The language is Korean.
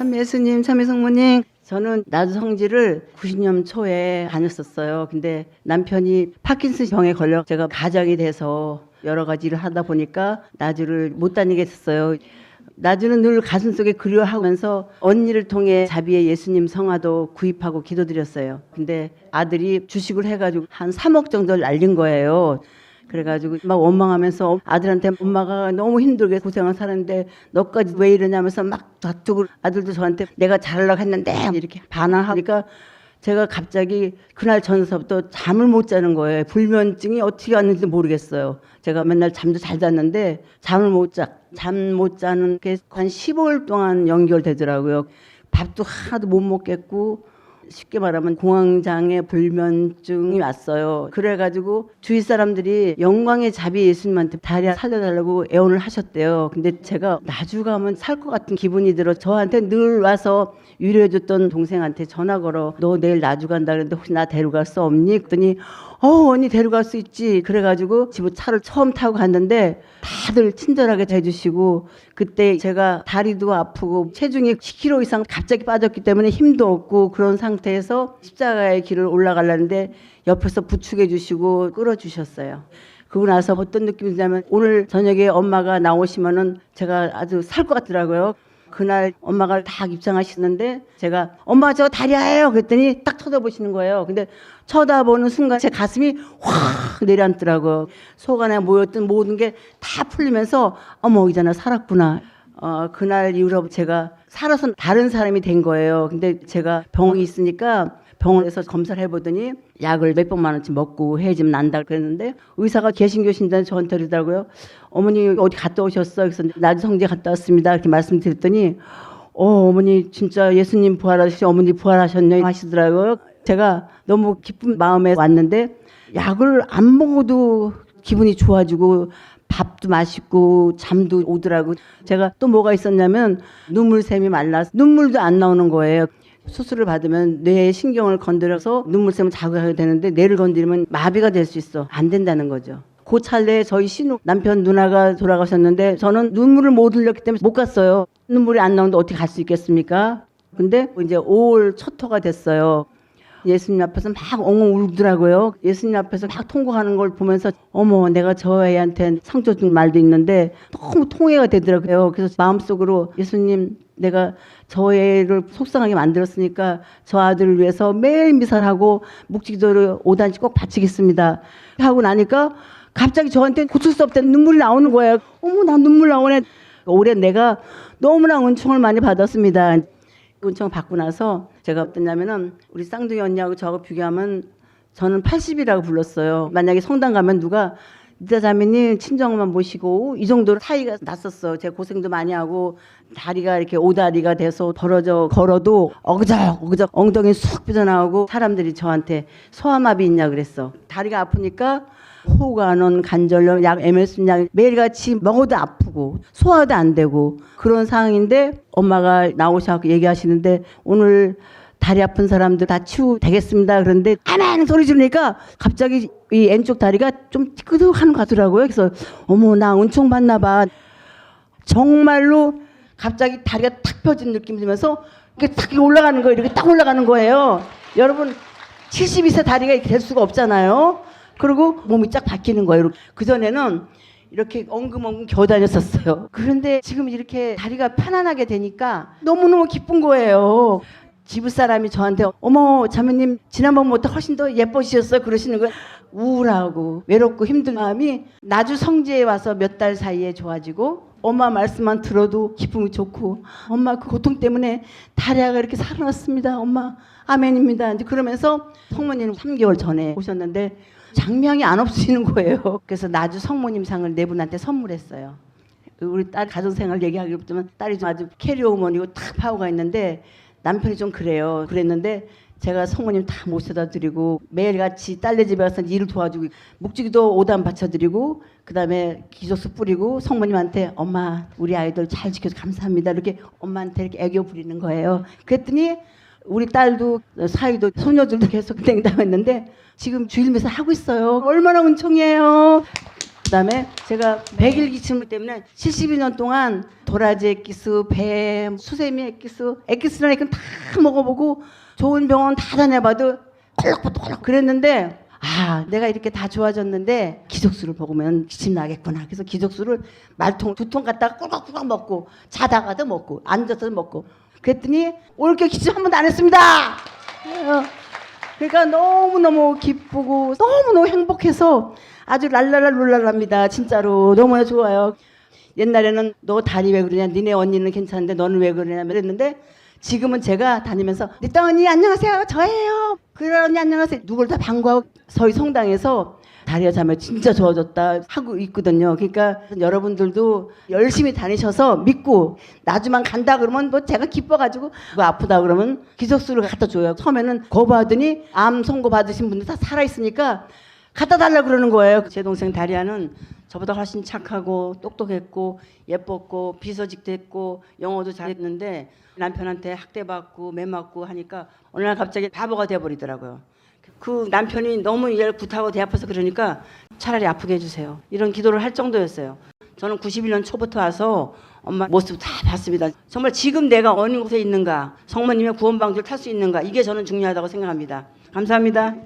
참예수님, 참예성모님, 저는 나주 성지를 90년 초에 다녔었어요. 근데 남편이 파킨슨 병에 걸려 제가 가정이 돼서 여러 가지 일을 하다 보니까 나주를 못 다니게 됐어요. 나주는 늘 가슴속에 그리워하면서 언니를 통해 자비의 예수님 성화도 구입하고 기도드렸어요. 근데 아들이 주식을 해가지고 한 3억 정도를 날린 거예요. 그래가지고 막 원망하면서 아들한테 엄마가 너무 힘들게 고생을 사는데 너까지 왜 이러냐면서 막 다투고, 아들도 저한테 내가 잘하려고 했는데 이렇게 반항하니까 제가 갑자기 그날 전서부터 잠을 못 자는 거예요. 불면증이 어떻게 왔는지 모르겠어요. 제가 맨날 잠도 잘 잤는데 잠 못 자는 게 한 15일 동안 연결되더라고요. 밥도 하나도 못 먹겠고, 쉽게 말하면 공황장애 불면증이 왔어요. 그래가지고 주위 사람들이 영광의 자비 예수님한테 다리 살려달라고 애원을 하셨대요. 근데 제가 나주 가면 살 것 같은 기분이 들어 저한테 늘 와서 위로해줬던 동생한테 전화 걸어, 너 내일 나주 간다 그랬는데 혹시 나 데려갈 수 없니? 그랬더니 언니 데려갈 수 있지. 그래가지고 집에 차를 처음 타고 갔는데 다들 친절하게 해주시고, 그때 제가 다리도 아프고 체중이 10kg 이상 갑자기 빠졌기 때문에 힘도 없고 그런 상태에서 십자가의 길을 올라가려는데 옆에서 부축해 주시고 끌어주셨어요. 그러고 나서 어떤 느낌이 드냐면 오늘 저녁에 엄마가 나오시면은 제가 아주 살 것 같더라고요. 그날 엄마가 딱 입장하시는데 제가 엄마 저 다리아예요 그랬더니 딱 쳐다보시는 거예요. 근데 쳐다보는 순간 제 가슴이 확 내려앉더라고요. 속 안에 모였던 모든 게 다 풀리면서 어머 이제는 살았구나. 그날 이후로 제가 살아서 다른 사람이 된 거예요. 근데 제가 병원이 있으니까 병원에서 검사를 해보더니 약을 몇백만 원치 먹고 해지면 난다 그랬는데 의사가 개신교 신자는 저한테 그러더라고요. 어머니 어디 갔다 오셨어? 그래서 나주 성지 갔다 왔습니다. 이렇게 말씀드렸더니 어머니 진짜 예수님 부활하시 어머니 부활하셨네 하시더라고요. 제가 너무 기쁜 마음에 왔는데 약을 안 먹어도 기분이 좋아지고 밥도 맛있고 잠도 오더라고. 제가 또 뭐가 있었냐면 눈물샘이 말라서 눈물도 안 나오는 거예요. 수술을 받으면 뇌의 신경을 건드려서 눈물샘을 자극하게 되는데 뇌를 건드리면 마비가 될 수 있어. 안 된다는 거죠. 그 찰나에 저희 신우 남편 누나가 돌아가셨는데 저는 눈물을 못 흘렸기 때문에 못 갔어요. 눈물이 안 나오는데 어떻게 갈 수 있겠습니까? 근데 이제 5월 첫 호가 됐어요. 예수님 앞에서 막 엉엉 울더라고요. 예수님 앞에서 막 통곡하는 걸 보면서 어머 내가 저 애한테 상처 준 말도 있는데 너무 통회가 되더라고요. 그래서 마음속으로 예수님 내가 저 애를 속상하게 만들었으니까 저 아들을 위해서 매일 미사하고 묵직기도를 5단씩 꼭 바치겠습니다 하고 나니까 갑자기 저한테 고칠 수 없다는 눈물이 나오는 거예요. 어머 나 눈물 나오네. 올해 내가 너무나 은총을 많이 받았습니다. 은총 받고 나서 제가 어떠냐면은 우리 쌍둥이 언니하고 저하고 비교하면 저는 80이라고 불렀어요. 만약에 성당 가면 누가 니자 자매님 친정만 모시고 이 정도로 차이가 났었어. 제가 고생도 많이 하고 다리가 이렇게 오다리가 돼서 벌어져 걸어도 어그적 엉덩이 쑥 삐져나오고 사람들이 저한테 소아마비 있냐 그랬어. 다리가 아프니까 호가논 관절염 약 MS 약 매일같이 먹어도 아프고 소화도 안 되고 그런 상황인데 엄마가 나오셔서 얘기하시는데 오늘 다리 아픈 사람들 다 치유되겠습니다. 그런데 아멘 소리 지르니까 갑자기 이 왼쪽 다리가 좀 찌끄덕하는 것 같더라고요. 그래서 어머 나 은총 받나 봐. 정말로 갑자기 다리가 탁 펴진 느낌이 들면서 이렇게 탁 올라가는 거예요. 이렇게 딱 올라가는 거예요. 여러분 72세 다리가 이렇게 될 수가 없잖아요. 그리고 몸이 쫙 바뀌는 거예요. 그전에는 이렇게 엉금엉금 겨우 다녔었어요. 그런데 지금 이렇게 다리가 편안하게 되니까 너무너무 기쁜 거예요. 집사람이 저한테 어머 자매님 지난번보다 훨씬 더 예뻐지셨어요 그러시는 거예요. 우울하고 외롭고 힘든 마음이 나주 성지에 와서 몇 달 사이에 좋아지고 엄마 말씀만 들어도 기쁨이 좋고 엄마 그 고통 때문에 다리가 이렇게 살아났습니다. 엄마 아멘입니다. 이제 그러면서 성모님 3개월 전에 오셨는데 장명이 안 없으시는 거예요. 그래서 나주 성모님상을 네 분한테 선물했어요. 우리 딸 가정생활 얘기하기 보면 딸이 좀 아주 캐리어우먼이고 탁 파워가 있는데 남편이 좀 그래요. 그랬는데 제가 성모님 다 모셔다 드리고 매일같이 딸네 집에 가서 일을 도와주고 묵직이도 5단 받쳐드리고 그다음에 기적수 뿌리고 성모님한테 엄마 우리 아이들 잘 지켜서 감사합니다 이렇게 엄마한테 이렇게 애교 부리는 거예요. 그랬더니 우리 딸도 사위도 소녀들도 계속 냉담했는데 지금 주일미사 하고 있어요. 얼마나 은총이에요. 그다음에 제가 백일기침 때문에 72년 동안 도라지 액기스, 배, 수세미 액기스, 액기스나 액기스 다 먹어보고 좋은 병원 다 다녀봐도 꼴락꼴락 그랬는데 아 내가 이렇게 다 좋아졌는데 기적수를 먹으면 기침 나겠구나. 그래서 기적수를 말통 2통 갖다가 꿀꺽꿀꺽 먹고 자다가도 먹고 앉아서도 먹고 그랬더니 올겨 기침 한 번도 안 했습니다. 그러니까 너무너무 기쁘고 너무너무 행복해서 아주 랄랄라 룰랄랍니다. 진짜로 너무나 좋아요. 옛날에는 너 다리 왜 그러냐, 니네 언니는 괜찮은데 너는 왜 그러냐 그랬는데 지금은 제가 다니면서 니따 언니 안녕하세요 저예요 그래 언니 안녕하세요 누굴 다 반가워 저희 성당에서 다리가 자면 진짜 좋아졌다 하고 있거든요. 그러니까 여러분들도 열심히 다니셔서 믿고 나주만 간다 그러면 뭐 제가 기뻐가지고 뭐 아프다 그러면 기적수를 갖다 줘요. 처음에는 거부하더니 암 선고 받으신 분들 다 살아있으니까 갖다 달라 그러는 거예요. 제 동생 다리아는 저보다 훨씬 착하고 똑똑했고 예뻤고 비서직도 했고 영어도 잘했는데 남편한테 학대받고 매맞고 하니까 어느 날 갑자기 바보가 돼버리더라고요. 그 남편이 너무 얘를 굿하고 대 아파서 그러니까 차라리 아프게 해주세요. 이런 기도를 할 정도였어요. 저는 91년 초부터 와서 엄마 모습 다 봤습니다. 정말 지금 내가 어느 곳에 있는가 성모님의 구원방주를 탈 수 있는가 이게 저는 중요하다고 생각합니다. 감사합니다.